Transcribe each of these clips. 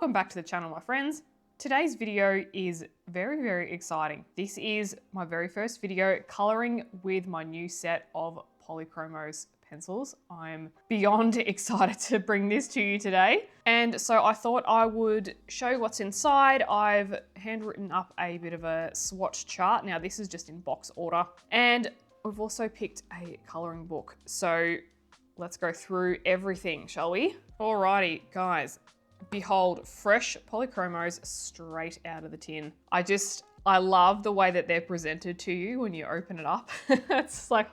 Welcome back to the channel, my friends. Today's video is very, very exciting. This is my very first video coloring with my new set of Polychromos pencils. I'm beyond excited to bring this to you today. And so I thought I would show you what's inside. I've handwritten up a bit of a swatch chart. Now this is just in box order. And we've also picked a coloring book. So let's go through everything, shall we? Alrighty, guys. Behold, fresh Polychromos straight out of the tin. I love the way that they're presented to you when you open it up. It's like,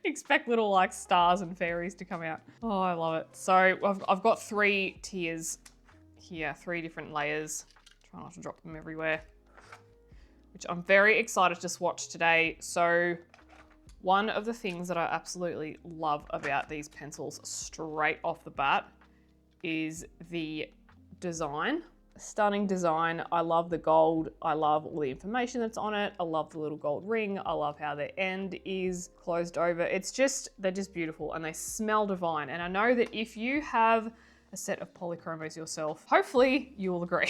expect little like stars and fairies to come out. Oh, I love it. So I've got 3 tiers here, 3 different layers. Try not to drop them everywhere, which I'm very excited to swatch today. So one of the things that I absolutely love about these pencils straight off the bat is the design. Stunning design. I love the gold. I love all the information that's on it. I love the little gold ring. I love how the end is closed over. They're just beautiful and they smell divine. And I know that if you have a set of Polychromos yourself, hopefully you will agree.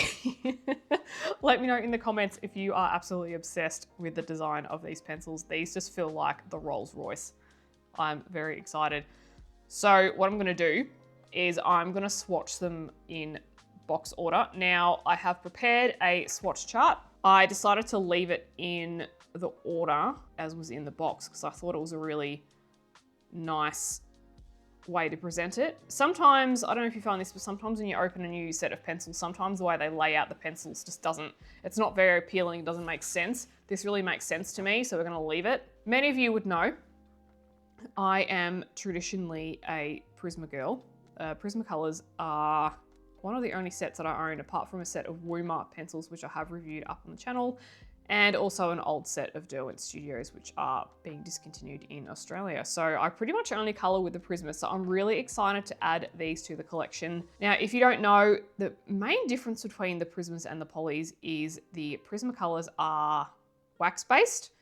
Let me know in the comments if you are absolutely obsessed with the design of these pencils. These just feel like the Rolls Royce. I'm very excited. So what I'm gonna do is I'm gonna swatch them in box order. Now I have prepared a swatch chart. I decided to leave it in the order as was in the box because I thought it was a really nice way to present it. Sometimes, I don't know if you find this, but sometimes when you open a new set of pencils, sometimes the way they lay out the pencils just it's not very appealing, it doesn't make sense. This really makes sense to me, so we're gonna leave it. Many of you would know, I am traditionally a Prisma girl. Prismacolors are one of the only sets that I own, apart from a set of Woomer pencils, which I have reviewed up on the channel, and also an old set of Derwent Studios, which are being discontinued in Australia. So I pretty much only color with the Prisma, so I'm really excited to add these to the collection. Now, if you don't know, the main difference between the Prismas and the Polys is the Prismacolors are wax-based,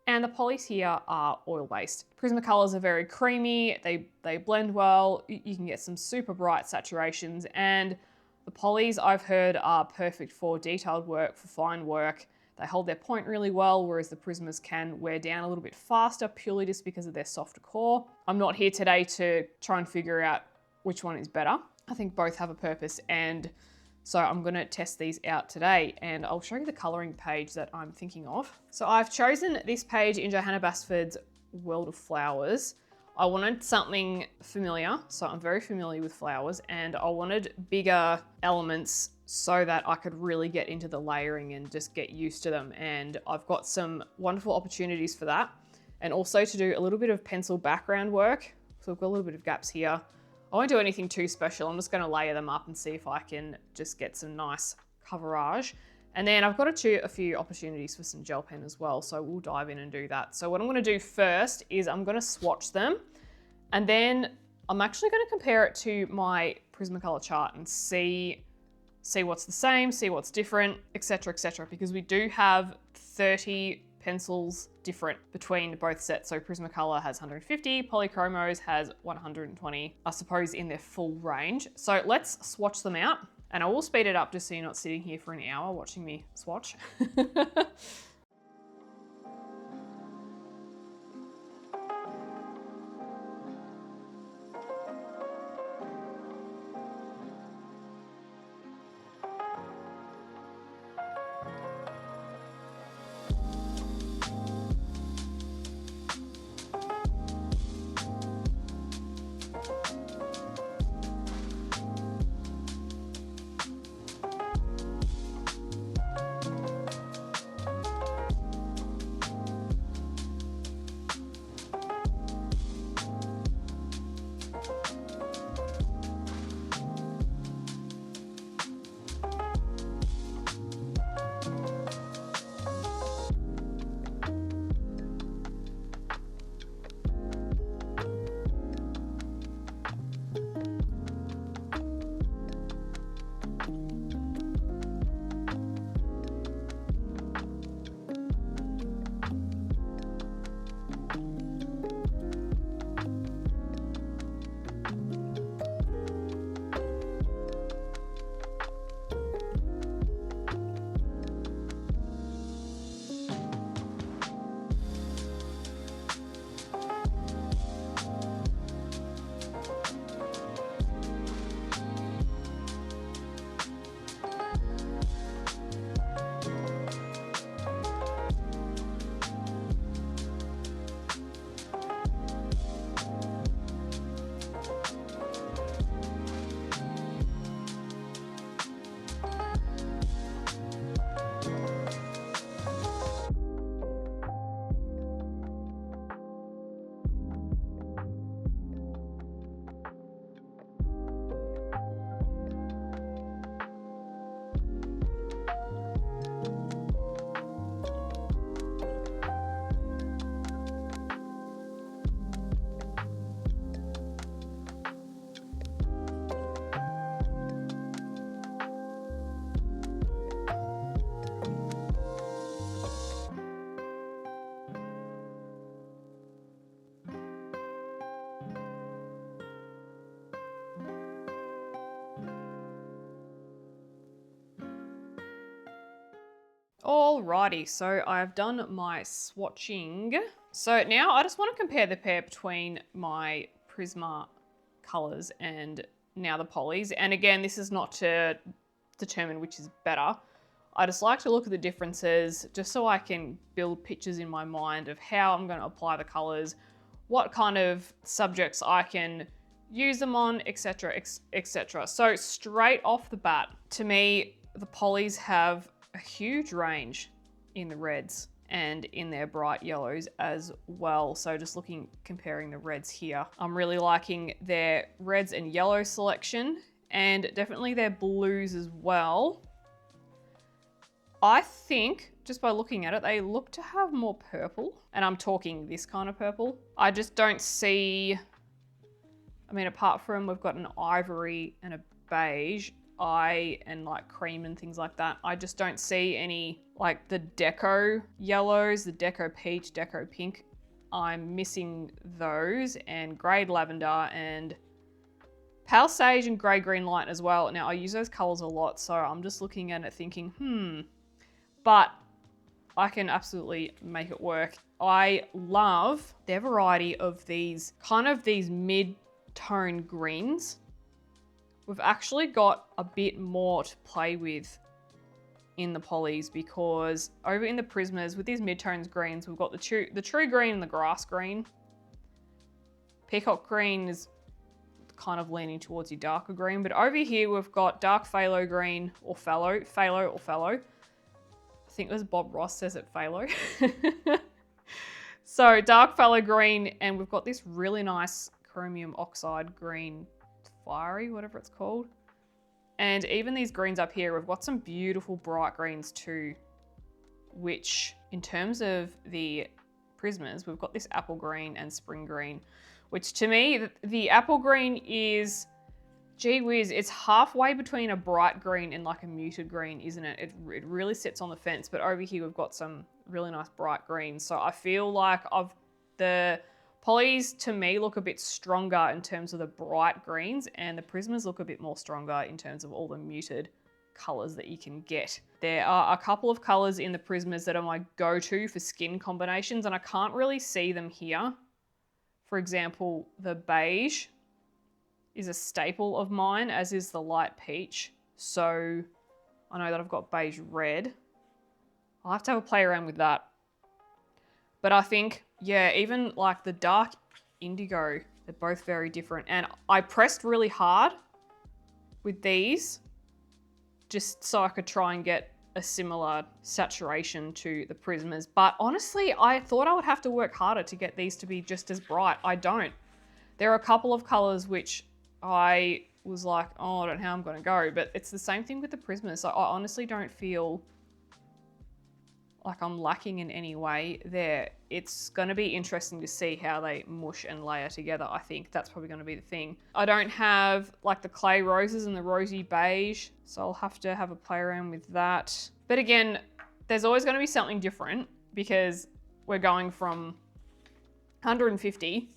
and the polys here are oil-based. Prismacolors are very creamy, they blend well, you can get some super bright saturations, and the polys I've heard are perfect for detailed work, for fine work. They hold their point really well, whereas the Prismas can wear down a little bit faster purely just because of their softer core. I'm not here today to try and figure out which one is better. I think both have a purpose, and so I'm gonna test these out today, and I'll show you the coloring page that I'm thinking of. So I've chosen this page in Johanna Basford's World of Flowers. I wanted something familiar, so I'm very familiar with flowers, and I wanted bigger elements so that I could really get into the layering and just get used to them. And I've got some wonderful opportunities for that. And also to do a little bit of pencil background work. So I've got a little bit of gaps here. I won't do anything too special. I'm just gonna layer them up and see if I can just get some nice coverage. And then I've got a few opportunities for some gel pen as well. So we'll dive in and do that. So what I'm gonna do first is I'm gonna swatch them. And then I'm actually gonna compare it to my Prismacolor chart and see what's the same, see what's different, etc., etc. Because we do have 30 pencils different between both sets. So Prismacolor has 150, Polychromos has 120, I suppose, in their full range. So let's swatch them out, and I will speed it up just so you're not sitting here for an hour watching me swatch. Alrighty, so I've done my swatching. So now I just want to compare the pair between my Prisma colors and now the polys. And again, this is not to determine which is better. I just like to look at the differences just so I can build pictures in my mind of how I'm going to apply the colors, what kind of subjects I can use them on, etc, etc. So straight off the bat, to me, the polys have a huge range in the reds and in their bright yellows as well. So just comparing the reds here, I'm really liking their reds and yellow selection and definitely their blues as well. I think just by looking at it, they look to have more purple, and I'm talking this kind of purple. I just don't see, I mean, apart from we've got an ivory and a beige, and like cream and things like that, I just don't see any like the deco yellows, the deco peach, deco pink. I'm missing those, and greyed lavender and pale sage and grey green light as well. Now I use those colors a lot, so I'm just looking at it thinking, but I can absolutely make it work. I love their variety of these mid-tone greens. We've actually got a bit more to play with in the polys, because over in the Prismas with these mid-tones greens, we've got the true green and the grass green. Peacock green is kind of leaning towards your darker green, but over here we've got dark phthalo green or phthalo. I think it was Bob Ross says it phthalo. So dark phthalo green, and we've got this really nice chromium oxide green, fiery, whatever it's called. And even these greens up here, we've got some beautiful bright greens too, which in terms of the Prismas, we've got this apple green and spring green, which to me, the apple green is, gee whiz, it's halfway between a bright green and like a muted green, isn't it? It really sits on the fence, but over here we've got some really nice bright greens. So I feel like the polys to me look a bit stronger in terms of the bright greens, and the Prismas look a bit more stronger in terms of all the muted colors that you can get. There are a couple of colors in the Prismas that are my go-to for skin combinations, and I can't really see them here. For example, the beige is a staple of mine, as is the light peach. So I know that I've got beige red. I'll have to have a play around with that. But I think, yeah, even like the dark indigo, they're both very different. And I pressed really hard with these just so I could try and get a similar saturation to the Prismas. But honestly, I thought I would have to work harder to get these to be just as bright. I don't. There are a couple of colors which I was like, oh, I don't know how I'm going to go. But it's the same thing with the Prismas. So I honestly don't feel like I'm lacking in any way there. It's going to be interesting to see how they mush and layer together. I think that's probably going to be the thing. I don't have like the clay roses and the rosy beige, so I'll have to have a play around with that. But again, there's always going to be something different because we're going from 150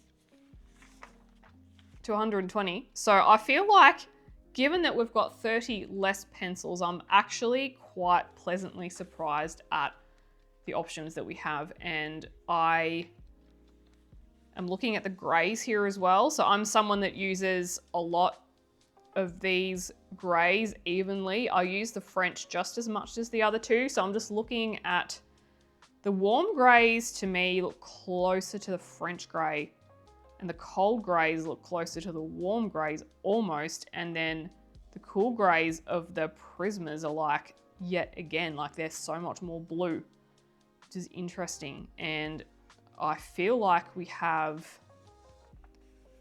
to 120. So I feel like given that we've got 30 less pencils, I'm actually quite pleasantly surprised at the options that we have. And I am looking at the grays here as well. So I'm someone that uses a lot of these grays evenly. I use the French just as much as the other two. So I'm just looking at the warm grays, to me look closer to the French grey, and the cold grays look closer to the warm grays almost. And then the cool grays of the Prismas are like, yet again, like they're so much more blue, which is interesting. And I feel like we have,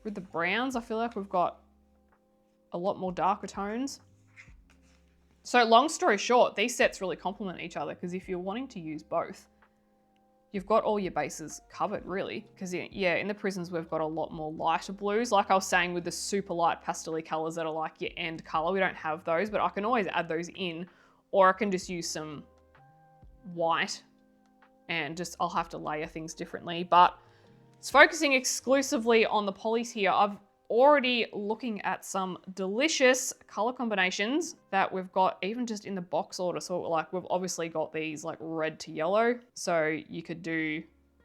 with the browns, I feel like we've got a lot more darker tones. So long story short, these sets really complement each other, because if you're wanting to use both, you've got all your bases covered really. Because yeah, in the Prisms, we've got a lot more lighter blues. Like I was saying with the super light pastel colors that are like your end color, we don't have those, but I can always add those in, or I can just use some white and just, I'll have to layer things differently. But it's focusing exclusively on the polys here. already looking at some delicious color combinations that we've got even just in the box order. So like we've obviously got these like red to yellow. So you could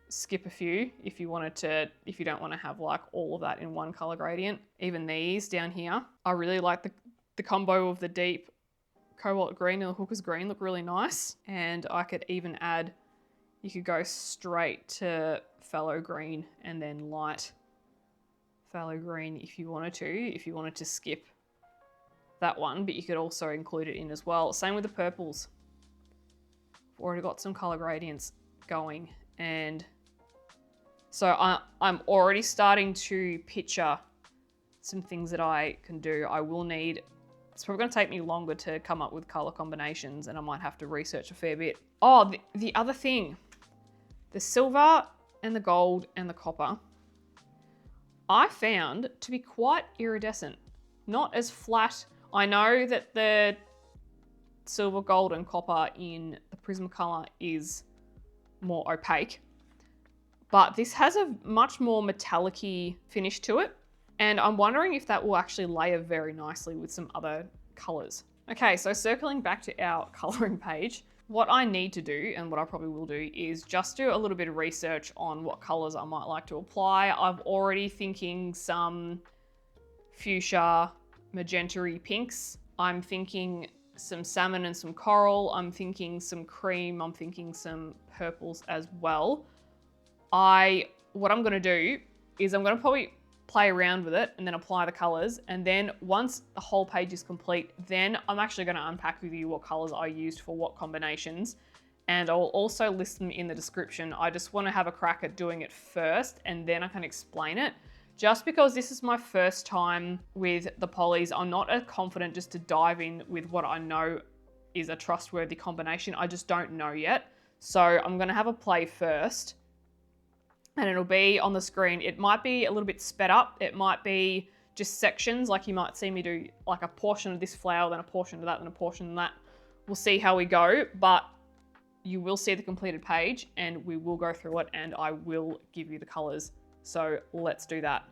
skip a few if you wanted to, if you don't want to have like all of that in one color gradient. Even these down here, I really like the combo of the deep cobalt green and the hooker's green look really nice. And I could even add, you could go straight to phthalo green and then light phthalo green if you wanted to skip that one, but you could also include it in as well. Same with the purples. I've already got some color gradients going, and so I'm already starting to picture some things that I can do. It's probably going to take me longer to come up with color combinations, and I might have to research a fair bit. Oh, the other thing, the silver and the gold and the copper, I found to be quite iridescent, not as flat. I know that the silver, gold and copper in the Prismacolor is more opaque, but this has a much more metallic-y finish to it. And I'm wondering if that will actually layer very nicely with some other colors. Okay, so circling back to our coloring page, what I need to do, and what I probably will do, is just do a little bit of research on what colors I might like to apply. I'm already thinking some fuchsia, magenta-y pinks. I'm thinking some salmon and some coral. I'm thinking some cream. I'm thinking some purples as well. What I'm gonna do is I'm gonna probably play around with it and then apply the colors. And then once the whole page is complete, then I'm actually going to unpack with you what colors I used for what combinations. And I'll also list them in the description. I just want to have a crack at doing it first and then I can explain it. Just because this is my first time with the polys, I'm not as confident just to dive in with what I know is a trustworthy combination. I just don't know yet. So I'm going to have a play first. And it'll be on the screen. It might be a little bit sped up. It might be just sections, like you might see me do like a portion of this flower, then a portion of that, then a portion of that. We'll see how we go, but you will see the completed page and we will go through it and I will give you the colors. So let's do that.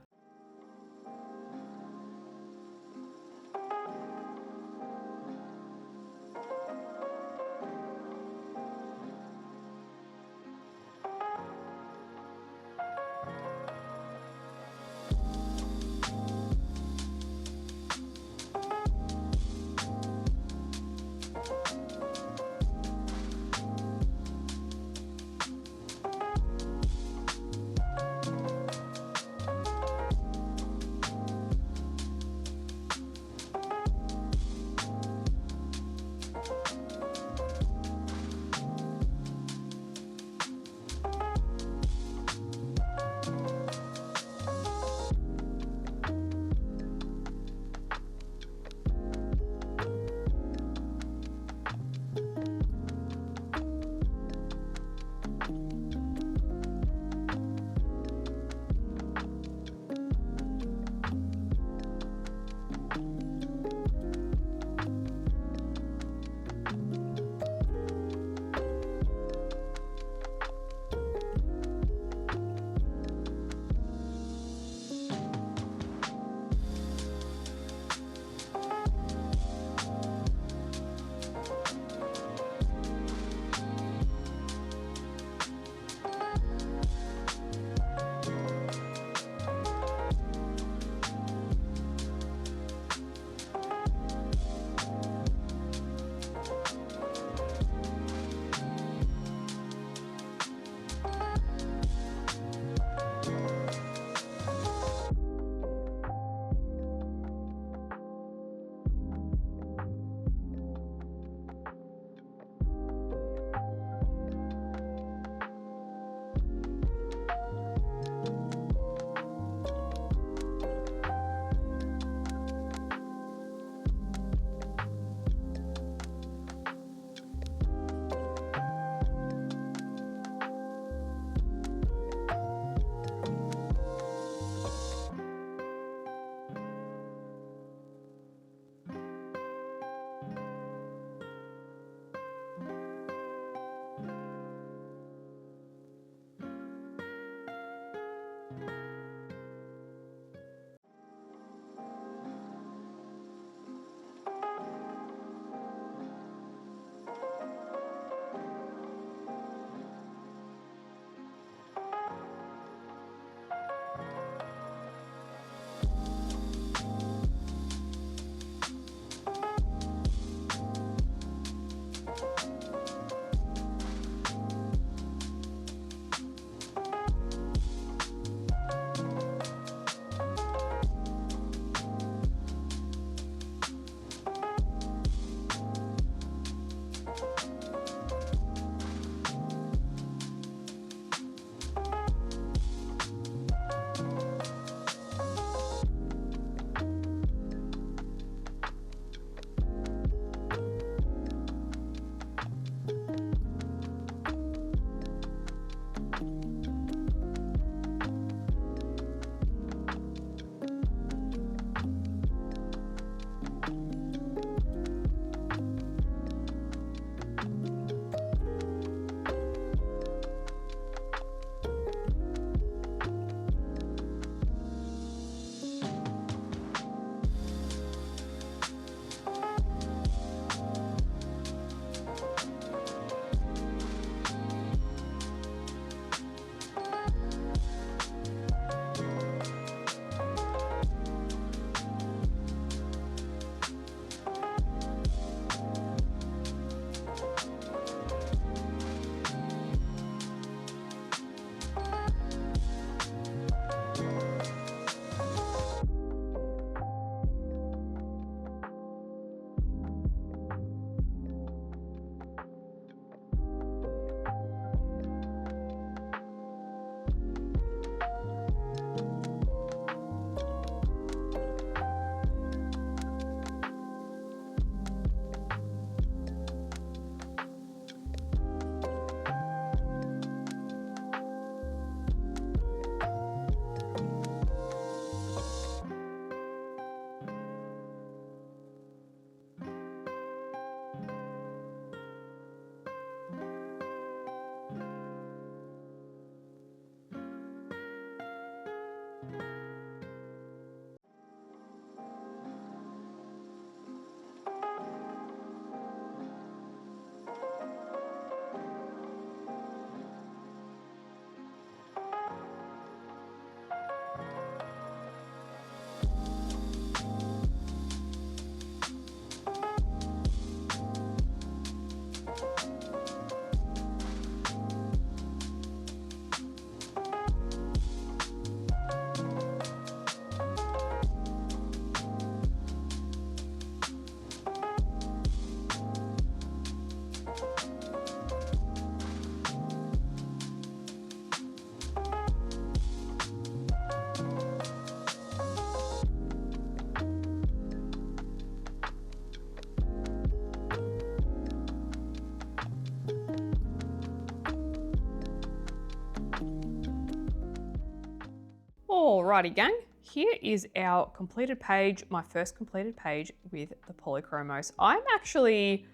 Alrighty gang, here is our completed page, my first completed page with the Polychromos. I'm actually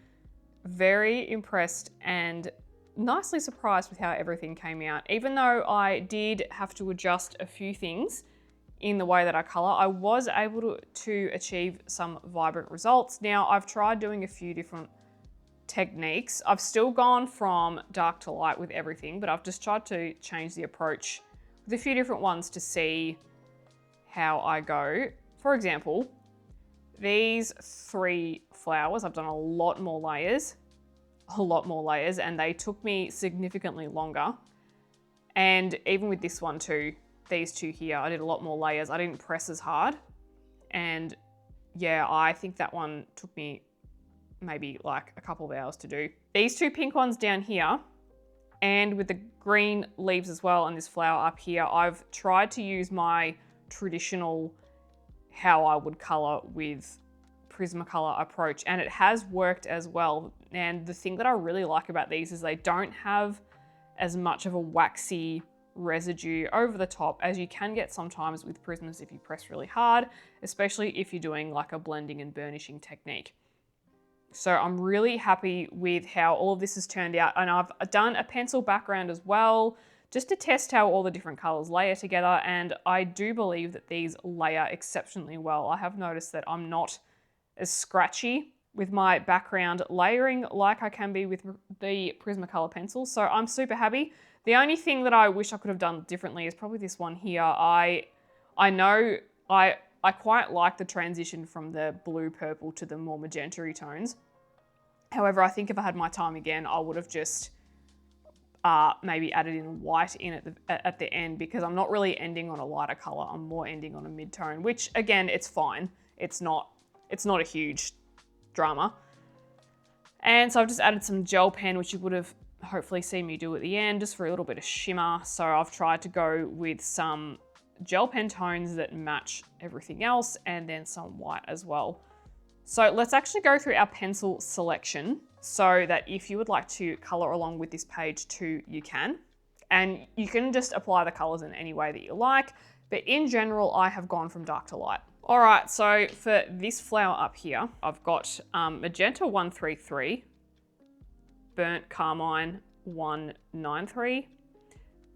very impressed and nicely surprised with how everything came out. Even though I did have to adjust a few things in the way that I color, I was able to achieve some vibrant results. Now, I've tried doing a few different techniques. I've still gone from dark to light with everything, but I've just tried to change the approach with a few different ones to see how I go. For example, these 3 flowers, I've done a lot more layers, and they took me significantly longer. And even with this one too, these 2 here, I did a lot more layers. I didn't press as hard. And yeah, I think that one took me maybe like a couple of hours to do. These 2 pink ones down here, and with the green leaves as well, and this flower up here, I've tried to use my traditional how I would color with Prismacolor approach, and it has worked as well. And the thing that I really like about these is they don't have as much of a waxy residue over the top as you can get sometimes with Prismas if you press really hard, especially if you're doing like a blending and burnishing technique. So I'm really happy with how all of this has turned out, and I've done a pencil background as well just to test how all the different colors layer together, and I do believe that these layer exceptionally well. I have noticed that I'm not as scratchy with my background layering like I can be with the Prismacolor pencils, so I'm super happy. The only thing that I wish I could have done differently is probably this one here. I know I quite like the transition from the blue purple to the more magenta-y tones. However, I think if I had my time again, I would have just maybe added in white in at the end, because I'm not really ending on a lighter color. I'm more ending on a mid-tone, which again, it's fine. It's not a huge drama. And so I've just added some gel pen, which you would have hopefully seen me do at the end, just for a little bit of shimmer. So I've tried to go with some gel pen tones that match everything else, and then some white as well. So let's actually go through our pencil selection so that if you would like to color along with this page too, you can. And you can just apply the colors in any way that you like. But in general, I have gone from dark to light. All right, so for this flower up here, I've got Magenta 133, Burnt Carmine 193,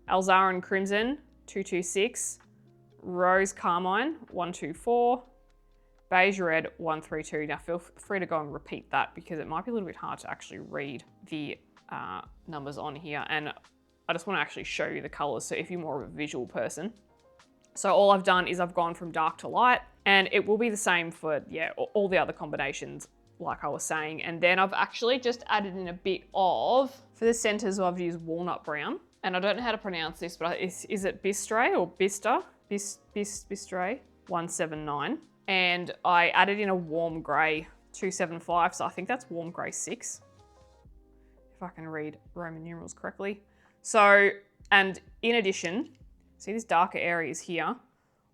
Alzarin Crimson 226, Rose Carmine 124, Beige Red 132. Now feel free to go and repeat that because it might be a little bit hard to actually read the numbers on here, and I just want to actually show you the colors, so if you're more of a visual person. So all I've done is I've gone from dark to light, and it will be the same for, yeah, all the other combinations like I was saying. And then I've actually just added in a bit of, for the centers I've used Walnut Brown, and I don't know how to pronounce this, but is it Bistre or Bistre? Bistre 179. And I added in a warm grey 275, so I think that's warm grey 6, if I can read Roman numerals correctly. So, and in addition, see these darker areas here,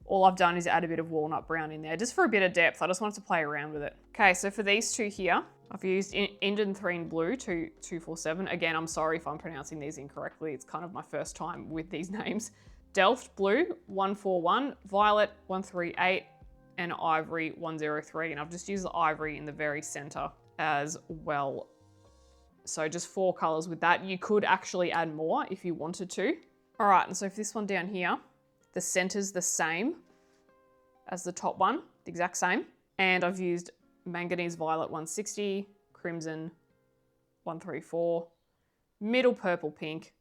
all I've done is add a bit of walnut brown in there, just for a bit of depth. I just wanted to play around with it. Okay, so for these 2 here, I've used Indanthrene Blue 247. Again, I'm sorry if I'm pronouncing these incorrectly. It's kind of my first time with these names. Delft Blue 141, Violet 138, and Ivory 103. And I've just used the ivory in the very center as well. So just 4 colors with that. You could actually add more if you wanted to. All right, and so for this one down here, the center's the same as the top one, the exact same. And I've used Manganese Violet 160, Crimson 134, Middle Purple Pink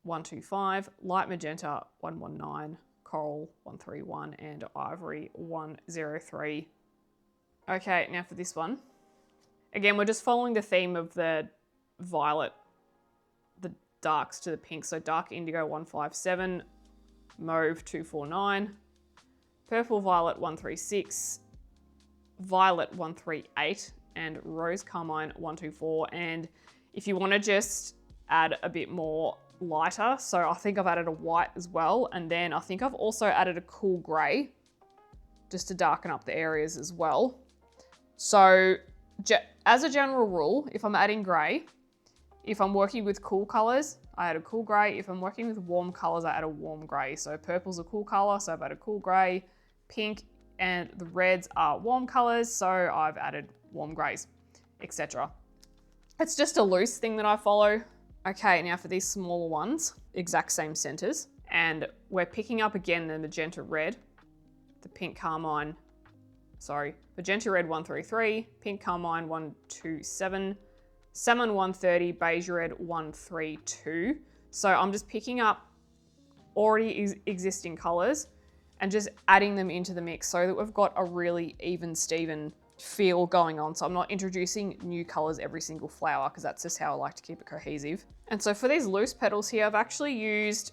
125, Light Magenta 119, Coral 131, and Ivory 103. Okay, now for this one. Again, we're just following the theme of the violet, the darks to the pink. So dark indigo 157, mauve 249, purple violet 136, violet 138, and rose carmine 124. And if you want to just add a bit more lighter, so I think I've added a white as well, and then I think I've also added a cool grey just to darken up the areas as well. So as a general rule, if I'm adding grey, If I'm working with cool colors, I add a cool gray. If I'm working with warm colors, I add a warm gray. So purple's a cool color, so I've added cool gray. Pink and the reds are warm colors, so I've added warm grays, etc. It's just a loose thing that I follow. Okay, now for these smaller ones, exact same centers. And we're picking up again the magenta red, the pink carmine, magenta red 133, pink carmine 127, salmon 130, beige red 132. So I'm just picking up already existing colors and just adding them into the mix so that we've got a really even Steven feel going on. So I'm not introducing new colors every single flower because that's just how I like to keep it cohesive. And so for these loose petals here, I've actually used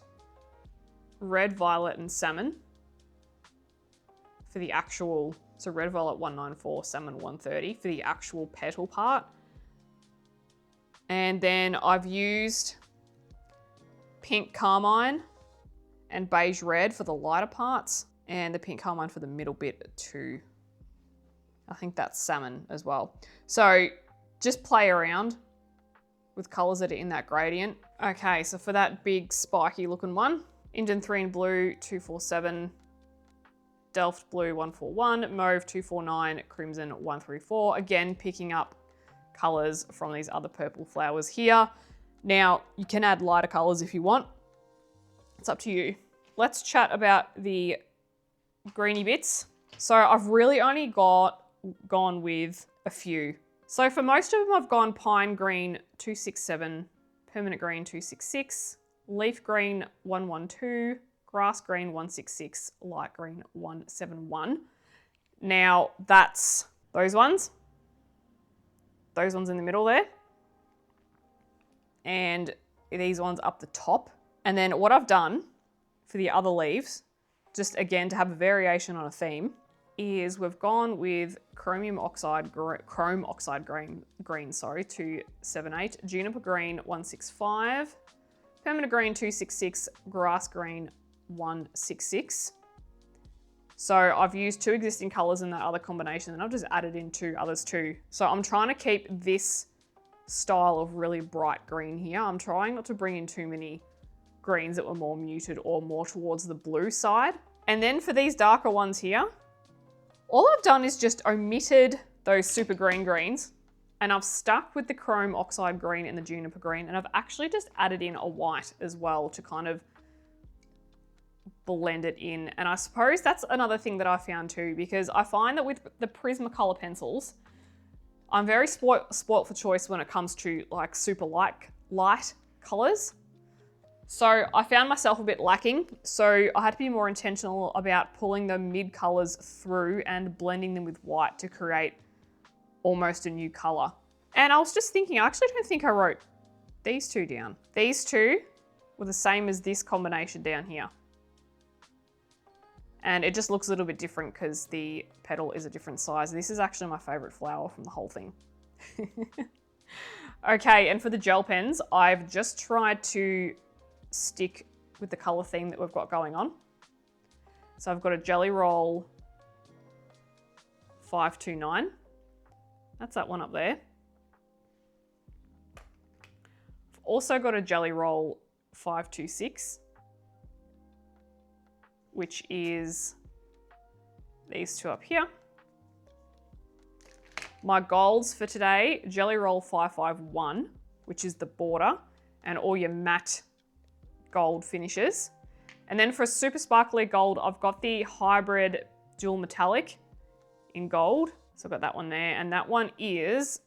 red, violet, and salmon for the actual, so red, violet 194, salmon 130 for the actual petal part. And then I've used pink carmine and beige red for the lighter parts, and the pink carmine for the middle bit too. I think that's salmon as well. So just play around with colors that are in that gradient. Okay, so for that big spiky looking one, Indian 3 in blue 247, Delft blue 141, mauve 249, crimson 134. Again, picking up colors from these other purple flowers here. Now, you can add lighter colors if you want. It's up to you. Let's chat about the greeny bits. So I've really only gone with a few. So for most of them, I've gone pine green 267, permanent green 266, leaf green 112, grass green 166, light green 171. Now that's those ones in the middle there, and these ones up the top. And then what I've done for the other leaves, just again to have a variation on a theme, is we've gone with chrome oxide green 278, juniper green 165, permanent green 266, grass green 166. So I've used two existing colors in that other combination, and I've just added in two others too. So I'm trying to keep this style of really bright green here. I'm trying not to bring in too many greens that were more muted or more towards the blue side. And then for these darker ones here, all I've done is just omitted those super green greens, and I've stuck with the chrome oxide green and the juniper green, and I've actually just added in a white as well to kind of blend it in. And I suppose that's another thing that I found too, because I find that with the Prismacolor pencils, I'm very spoilt for choice when it comes to like super light colors. So I found myself a bit lacking. So I had to be more intentional about pulling the mid colors through and blending them with white to create almost a new color. And I was just thinking, I actually don't think I wrote these two down. These two were the same as this combination down here. And it just looks a little bit different because the petal is a different size. This is actually my favorite flower from the whole thing. Okay, and for the gel pens, I've just tried to stick with the color theme that we've got going on. So I've got a Jelly Roll 529. That's that one up there. I've also got a Jelly Roll 526. Which is these two up here. My golds for today, Jelly Roll 551, which is the border, and all your matte gold finishes. And then for a super sparkly gold, I've got the hybrid dual metallic in gold. So I've got that one there, and that one is,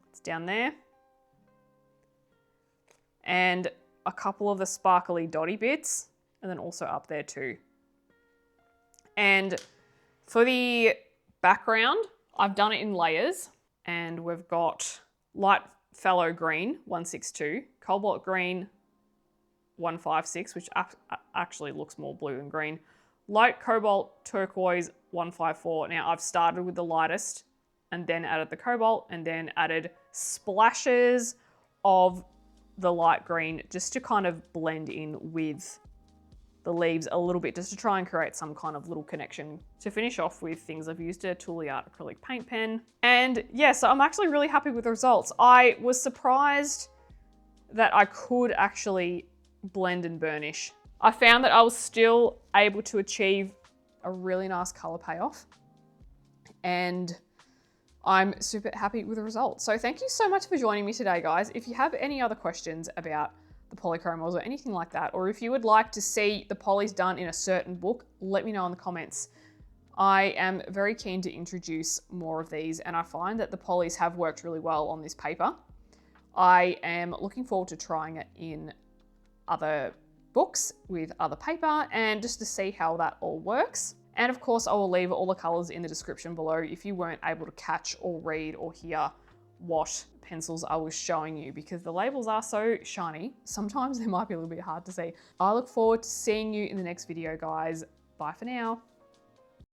it's down there. And a couple of the sparkly dotty bits. And then also up there too. And for the background, I've done it in layers, and we've got light phthalo green 162, cobalt green 156, which actually looks more blue than green, light cobalt turquoise 154. Now I've started with the lightest and then added the cobalt and then added splashes of the light green just to kind of blend in with the leaves a little bit just to try and create some kind of little connection. To finish off with things, I've used a Tooly Art acrylic paint pen. And yeah, so I'm actually really happy with the results. I was surprised that I could actually blend and burnish. I found that I was still able to achieve a really nice color payoff, and I'm super happy with the results. So thank you so much for joining me today, guys. If you have any other questions about the polychromos or anything like that, or if you would like to see the polys done in a certain book, let me know in the comments. I am very keen to introduce more of these, and I find that the polys have worked really well on this paper. I am looking forward to trying it in other books with other paper and just to see how that all works. And of course, I will leave all the colors in the description below if you weren't able to catch or read or hear what pencils I was showing you, because the labels are so shiny. Sometimes they might be a little bit hard to see. I look forward to seeing you in the next video, guys. Bye for now.